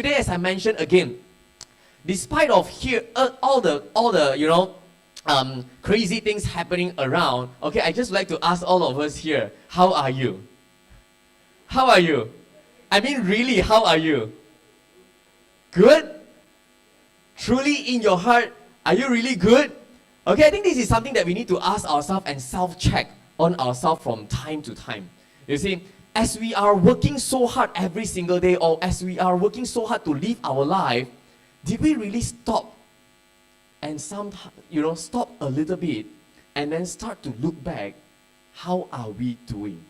today, as I mentioned again, despite of all the crazy things happening around, okay, I just like to ask all of us here, how are you? How are you? I mean, really, how are you? Good? Truly in your heart, are you really good? Okay, I think this is something that we need to ask ourselves and self-check on ourselves from time to time. You see, as we are working so hard every single day, or as we are working so hard to live our life, did we really stop and stop a little bit and then start to look back, how are we doing?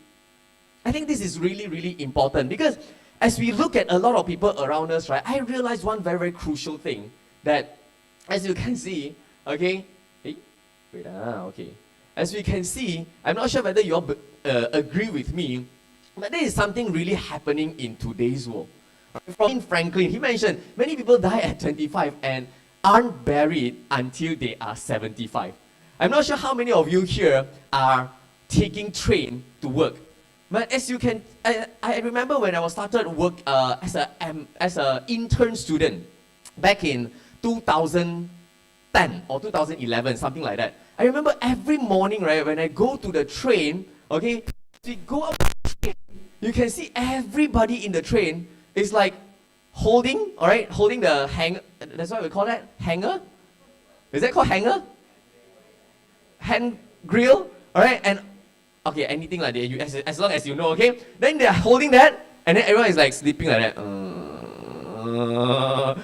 I think this is really, really important, because as we look at a lot of people around us, right, I realize one very, very crucial thing, that as you can see, okay, okay, as we can see, I'm not sure whether you all agree with me, but there is something really happening in today's world. From Franklin, he mentioned many people die at 25 and aren't buried until they are 75. I'm not sure how many of you here are taking train to work. But as you can, I remember when I was started work as an intern student back in 2010 or 2011, something like that. I remember every morning, right, when I go to the train, okay, we go up the train, you can see everybody in the train is like holding the hanger. That's what we call that, hanger. Is that called hanger? Hand grill, all right, and okay, anything like that. As long as you know, okay. Then they are holding that, and then everyone is like sleeping like that.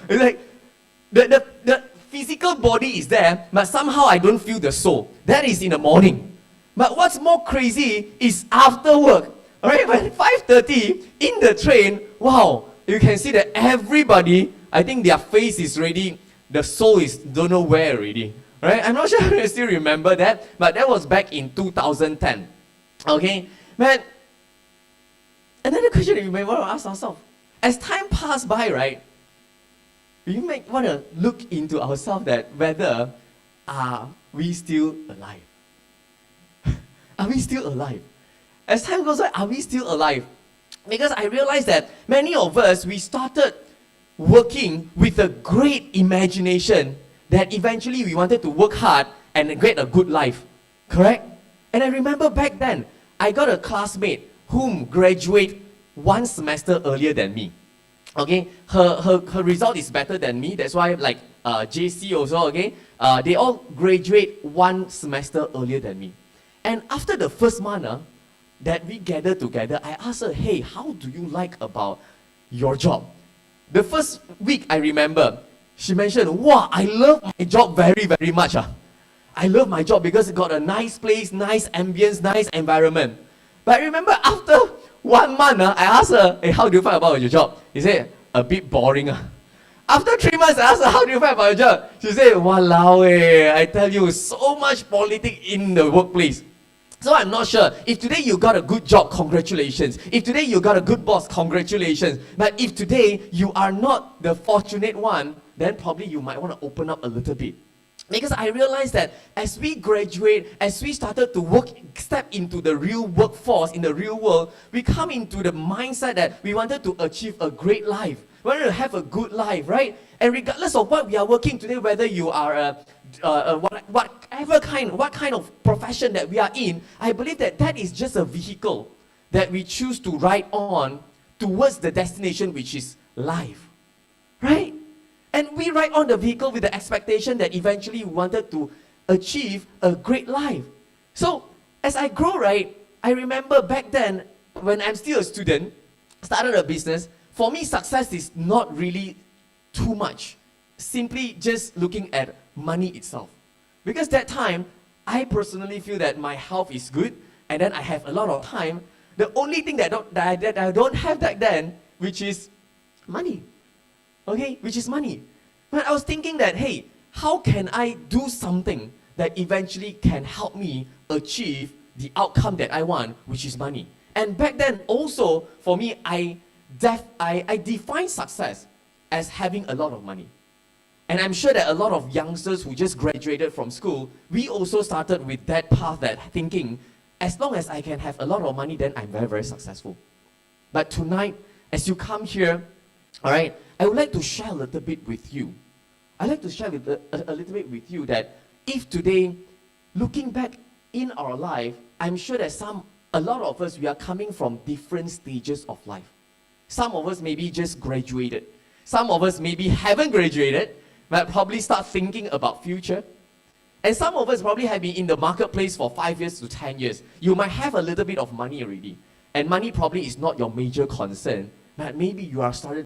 It's like the physical body is there, but somehow I don't feel the soul. That is in the morning. But what's more crazy is after work. Alright, when 5:30 in the train, wow, you can see that everybody, I think their face is ready, the soul is don't know where already. Right? I'm not sure if you still remember that, but that was back in 2010. Okay? Man, another question that we may want to ask ourselves. As time passed by, right, we might want to look into ourselves that whether are we still alive? Are we still alive? As time goes by, are we still alive? Because I realized that many of us, we started working with a great imagination that eventually we wanted to work hard and get a good life. Correct? And I remember back then, I got a classmate whom graduated one semester earlier than me. Okay, her result is better than me. That's why, like JC also, okay, they all graduate one semester earlier than me. And after the first month that we gathered together, I asked her, hey, how do you like about your job? The first week, I remember, she mentioned, wow, I love my job very, very much. I love my job because it got a nice place, nice ambience, nice environment. But I remember after 1 month, I asked her, hey, how do you find about your job? She said, a bit boring. After 3 months, I asked her, how do you find about your job? She said, walao I tell you, so much politics in the workplace. So I'm not sure. If today you got a good job, congratulations. If today you got a good boss, congratulations. But if today you are not the fortunate one, then probably you might want to open up a little bit. Because I realized that as we graduate, as we started to step into the real workforce, in the real world, we come into the mindset that we wanted to achieve a great life. We wanted to have a good life, right? And regardless of what we are working today, whether you are what kind of profession that we are in, I believe that that is just a vehicle that we choose to ride on towards the destination, which is life, right? And we ride on the vehicle with the expectation that eventually we wanted to achieve a great life. So as I grow, right, I remember back then when I'm still a student, started a business. For me, success is not really too much. Simply just looking at money itself. Because that time, I personally feel that my health is good, and then I have a lot of time. The only thing that I don't have back then, which is money. Okay, which is money. But I was thinking that, hey, how can I do something that eventually can help me achieve the outcome that I want, which is money? And back then also, for me, I define success as having a lot of money. And I'm sure that a lot of youngsters who just graduated from school, we also started with that path, that thinking, as long as I can have a lot of money, then I'm very, very successful. But tonight, as you come here, all right, I would like to share a little bit with you. I'd like to share a little bit with you that if today, looking back in our life, I'm sure that a lot of us, we are coming from different stages of life. Some of us maybe just graduated. Some of us maybe haven't graduated, but probably start thinking about future. And some of us probably have been in the marketplace for 5 years to 10 years. You might have a little bit of money already. And money probably is not your major concern, but maybe you are started